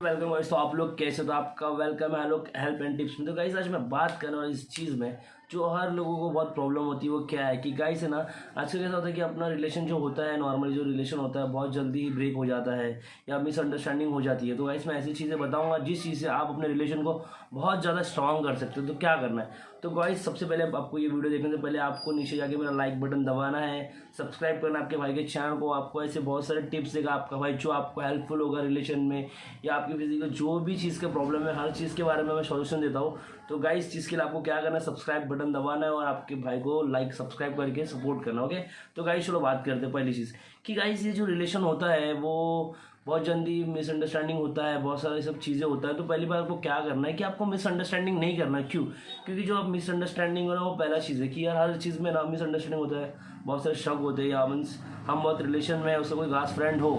Welcome guys. तो आप लोग कैसे, तो आपका वेलकम है लोग हेल्प एंड टिप्स में। तो गाइस आज मैं बात करने वाला इस चीज़ में जो हर लोगों को बहुत प्रॉब्लम होती है, वो क्या है कि गाइस है ना, आजकल कैसा होता है कि अपना रिलेशन जो होता है, नॉर्मली जो रिलेशन होता है बहुत जल्दी ही ब्रेक हो जाता है या मिसअंडरस्टैंडिंग हो जाती है। तो गाइस मैं ऐसी चीज़ें बताऊंगा जिस चीज़ से आप अपने रिलेशन को बहुत ज़्यादा स्ट्रॉन्ग कर सकते हो। तो क्या करना है, तो गाइस सबसे पहले आपको ये वीडियो देखने से पहले आपको नीचे जाके मेरा लाइक बटन दबाना है, सब्सक्राइब करना आपके भाई के चैनल को। आपको ऐसे बहुत सारे टिप्स देगा आपका भाई जो आपको हेल्पफुल होगा रिलेशन में या आपकी फिजिकल जो भी चीज़ का प्रॉब्लम है, हर चीज़ के बारे में मैं सॉल्यूशन देता हूँ। तो गाइस चीज़ के लिए आपको क्या करना है, सब्सक्राइब बटन दबाना है और आपके भाई को लाइक सब्सक्राइब करके सपोर्ट करना। ओके, तो गाइस चलो बात करते हैं पहली चीज़ कि गाइस ये जो रिलेशन होता है वो बहुत जल्दी मिसअंडरस्टैंडिंग होता है, बहुत सारी सब चीज़ें होता है। तो पहली बार आपको क्या करना है कि आपको मिसअंडरस्टैंडिंग नहीं करना है। क्यों? क्योंकि जो आप मिसअंडरस्टैंडिंग हो ना, वो पहला चीज़ है कि यार हर चीज़ में ना मिसअंडरस्टैंडिंग होता है, बहुत सारे शक होते हैं। या मीन्स हम बहुत रिलेशन में उसका कोई खास फ्रेंड हो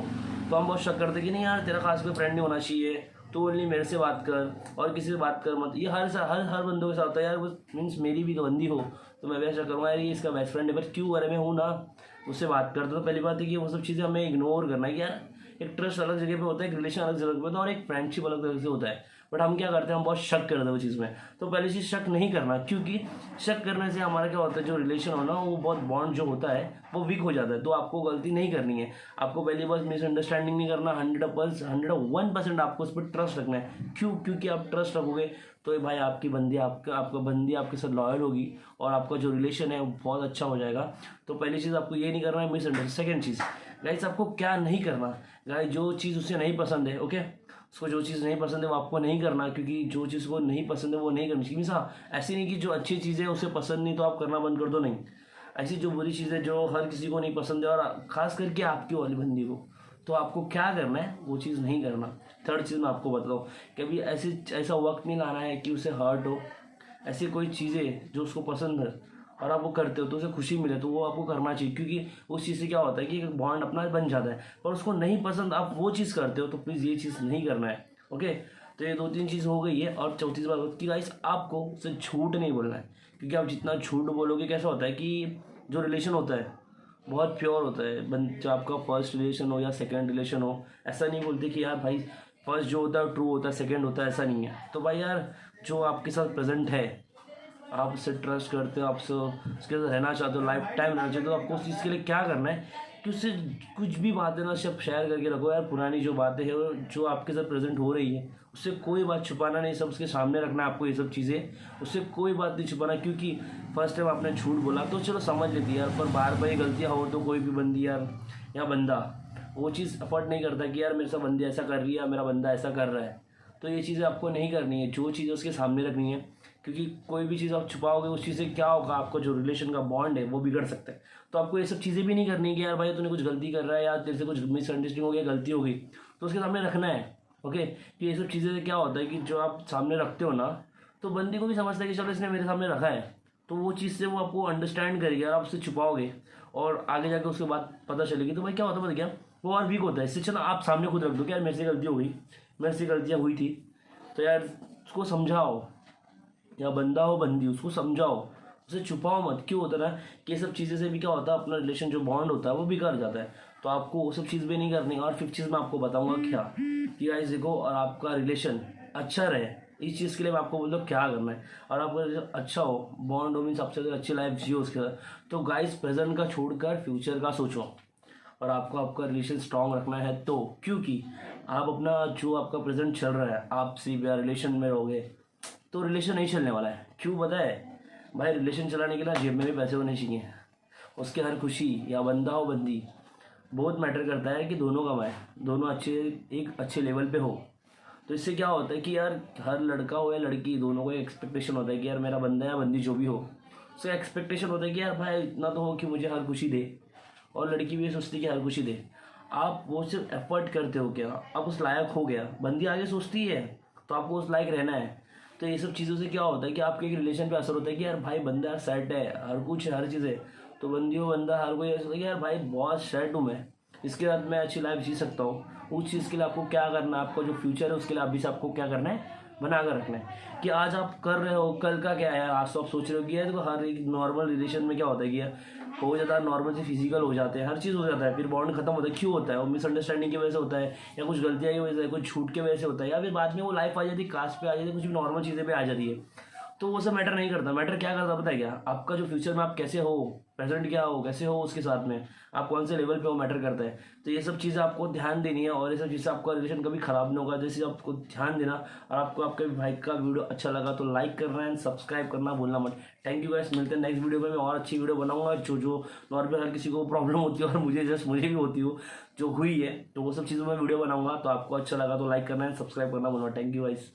तो हम बहुत शक करते हैं कि नहीं यार तेरा खास कोई फ्रेंड नहीं होना चाहिए, तो ओनली मेरे से बात कर और किसी से बात कर मत। ये हर हर हर बंदों के साथ होता है यार। वो मीन्स मेरी भी तो बंदी हो तो मैं भी ऐसा करूँगा यार, ये इसका बेस्ट फ्रेंड है बट क्यों, अरे मैं हूँ ना, उससे बात करता। तो पहली बात है कि वो सब चीज़ें हमें इग्नोर करना है कि यार एक ट्रस्ट अलग जगह पे होता है, एक रिलेशन अलग जगह पे होता है और एक फ्रेंडशिप अलग जगह से होता है। बट हम क्या करते हैं, हम बहुत शक करते हैं वो चीज़ में। तो पहली चीज़ शक नहीं करना, क्योंकि शक करने से हमारा क्या होता है, जो रिलेशन हो ना वो बहुत बॉन्ड जो होता है वो वीक हो जाता है। तो आपको गलती नहीं करनी है, आपको पहली बार मिसअंडरस्टैंडिंग नहीं करना, 101% आपको उस पर ट्रस्ट रखना है। क्यों? क्योंकि आप ट्रस्ट रखोगे तो भाई आपकी बंदी आपका बंदी आपके साथ लॉयल होगी और आपका जो रिलेशन है वो बहुत अच्छा हो जाएगा। तो पहली चीज़ आपको ये नहीं करना है मिसअंडरस्टैंडिंग। सेकंड चीज़ गाइस आपको क्या नहीं करना, गाइस जो चीज़ उसे नहीं पसंद है, ओके, उसको जो चीज़ नहीं पसंद है वो आपको नहीं करना, क्योंकि जो चीज़ को नहीं पसंद है वो नहीं करनी चाहिए। हाँ, ऐसी नहीं कि जो अच्छी चीज़ है उसे पसंद नहीं तो आप करना बंद कर दो, नहीं। ऐसी जो बुरी चीज़ है जो हर किसी को नहीं पसंद है और खास करके आपकी वाली बंदी को, तो आपको क्या करना है वो चीज़ नहीं करना। थर्ड चीज़ मैं आपको बताता हूँ, कभी ऐसा वक्त नहीं लाना है कि उसे हर्ट हो। ऐसी कोई चीज़ें जो उसको पसंद है और आप वो करते हो तो उसे खुशी मिले तो वो आपको करना चाहिए, क्योंकि उस चीज़ से क्या होता है कि एक बॉन्ड अपना बन जाता है। पर उसको नहीं पसंद आप वो चीज़ करते हो तो प्लीज़ ये चीज़ नहीं करना है। ओके, तो ये 2-3 चीज़ हो गई है। और चौथी बात कि गाइस आपको उसे झूठ नहीं बोलना है, क्योंकि आप जितना झूठ बोलोगे कैसा होता है कि जो रिलेशन होता है बहुत प्योर होता है। जो आपका फर्स्ट रिलेशन हो या सेकंड रिलेशन हो, ऐसा नहीं बोलते कि यार भाई फर्स्ट जो होता है ट्रू होता है, सेकंड होता है, ऐसा नहीं है। तो भाई यार जो आपके साथ प्रेजेंट है, आप उससे ट्रस्ट करते हो, आपसे उसके साथ रहना चाहते हो, लाइफ टाइम रहना चाहते हो, तो आपको उस चीज़ के लिए क्या करना है कि उससे कुछ भी बातें ना सब शेयर करके रखो यार। पुरानी जो बातें हैं जो आपके साथ प्रेजेंट हो रही है उससे कोई बात छुपाना नहीं, सब उसके सामने रखना है आपको। ये सब चीज़ें उससे कोई बात नहीं छुपाना, क्योंकि फर्स्ट टाइम आपने झूठ बोला तो चलो समझ लेती यार, पर बार बार ये गलतियाँ हो तो कोई भी बंदी यार या बंदा वो चीज़ अफोर्ड नहीं करता कि यार मेरे साथ बंदी ऐसा कर रही है, मेरा बंदा ऐसा कर रहा है। तो ये चीज़ें आपको नहीं करनी है, जो चीज़ उसके सामने रखनी है, क्योंकि कोई भी चीज़ आप छुपाओगे उस चीज़ से क्या होगा, आपका जो रिलेशन का बॉन्ड है वो बिगड़ सकता है। तो आपको ये सब चीज़ें भी नहीं करनी है कि यार भाई तूने कुछ गलती कर रहा है या तेरे से कुछ मिसअंडरस्टैंडिंग हो गया, गलती हो गई, तो उसके सामने रखना है। ओके, कि ये सब चीज़ें से क्या होता है कि जो आप सामने रखते हो ना, तो बंदी को भी समझता है कि चलो इसने मेरे सामने रखा है, तो वो चीज़ से वो आपको अंडरस्टैंड करेगी। और आप उससे छुपाओगे और आगे जाकर उसके बाद पता चलेगी तो भाई क्या होता है पता क्या, वो और वीक होता है। इससे चलो आप सामने खुद रख दो कि यार मेरे से गलती हो गई, मेरे से गलतियाँ हुई थी, तो यार उसको समझाओ, या बंदा हो बंदी उसको समझाओ, उसे छुपाओ मत। क्यों होता है ना कि ये सब चीज़ें से भी क्या होता है, अपना रिलेशन जो बॉन्ड होता है वो बिगड़ जाता है। तो आपको वो सब चीज़ भी नहीं करनी। और फिफ्थ चीज़ मैं आपको बताऊंगा क्या कि गाइस देखो, और आपका रिलेशन अच्छा रहे इस चीज़ के लिए मैं आपको बोलता हूँ क्या करना है। और आपका रिलेशन अच्छा हो, बॉन्ड हो, मीन्स आपसे अच्छी लाइफ जियो उसके साथ, तो गाइस प्रेजेंट का छोड़कर फ्यूचर का सोचो। और आपको आपका रिलेशन स्ट्रांग रखना है तो, क्योंकि आप अपना जो आपका प्रेजेंट चल रहा है, आप सिर्फ या रिलेशन में रहोगे तो रिलेशन नहीं चलने वाला है। क्यों पता है भाई, रिलेशन चलाने के लिए जेब में भी पैसे होने चाहिए, उसके हर खुशी, या बंदा हो बंदी, बहुत मैटर करता है कि दोनों कमाए, दोनों एक अच्छे लेवल पे हो। तो इससे क्या होता है कि यार हर लड़का हो या लड़की, दोनों को एक्सपेक्टेशन होता है कि यार मेरा बंदा या बंदी जो भी हो, उसका एक्सपेक्टेशन होता है कि यार भाई इतना तो हो कि मुझे हर खुशी दे, और लड़की भी ये सोचती है कि हर खुशी दे। आप वो सिर्फ एफर्ट करते हो क्या, आप उस लायक हो गया, बंदी आगे सोचती है तो आपको उस लायक रहना है। तो ये सब चीज़ों से क्या होता है कि आपके एक रिलेशन पे असर होता है कि यार भाई बंदा यार सेट है, हर कुछ हर चीज़ है, तो बंदी हो बंदा हर कोई ऐसा होता है कि यार भाई बहुत सेट हूँ मैं, इसके बाद मैं अच्छी लाइफ जी सकता हूँ। उस चीज़ के लिए आपको क्या करना है, आपका जो फ्यूचर है उसके लिए अभी से आपको क्या करना है, बना कर रखना है कि आज आप कर रहे हो, कल का क्या है, आज तो आप सोच रहे हो कि यार तो हर एक नॉर्मल रिलेशन में क्या होता है कि यार हो जाता है, नॉर्मल से फिजिकल हो जाते हैं, हर चीज़ हो जाता है, फिर बॉन्ड खत्म होता है। क्यों होता है? वो मिसअंडरस्टैंडिंग की वजह से होता है, या कुछ गलतियाँ की वजह से, कुछ छूट की वजह से होता है, या फिर बाद में वो लाइफ आ जाती है, कास्ट पे आ जाती है, कुछ भी नॉर्मल चीज़ें पे आ जाती है। तो वो सब मैटर नहीं करता। मैटर क्या करता पता है क्या? आपका जो फ्यूचर में आप कैसे हो, प्रेजेंट क्या हो, कैसे हो उसके साथ में, आप कौन से लेवल पे हो, मैटर करता है। तो ये सब चीज़ें आपको ध्यान देनी है, और ये सब चीज़ें आपका रिलेशन कभी खराब नहीं होगा, जैसे आपको ध्यान देना। और आपको आपके भाई का वीडियो अच्छा लगा तो लाइक करना एंड सब्सक्राइब करना भूलना मत। थैंक यू गाइस, मिलते हैं नेक्स्ट वीडियो में। मैं और अच्छी वीडियो बनाऊंगा जो नॉर्मल हर किसी को प्रॉब्लम होती है, और मुझे भी होती हो, जो हुई है, तो वो सब चीज़ों में वीडियो बनाऊंगा। तो आपको अच्छा लगा तो लाइक करना एंड सब्सक्राइब करना भूलना। Thank you guys.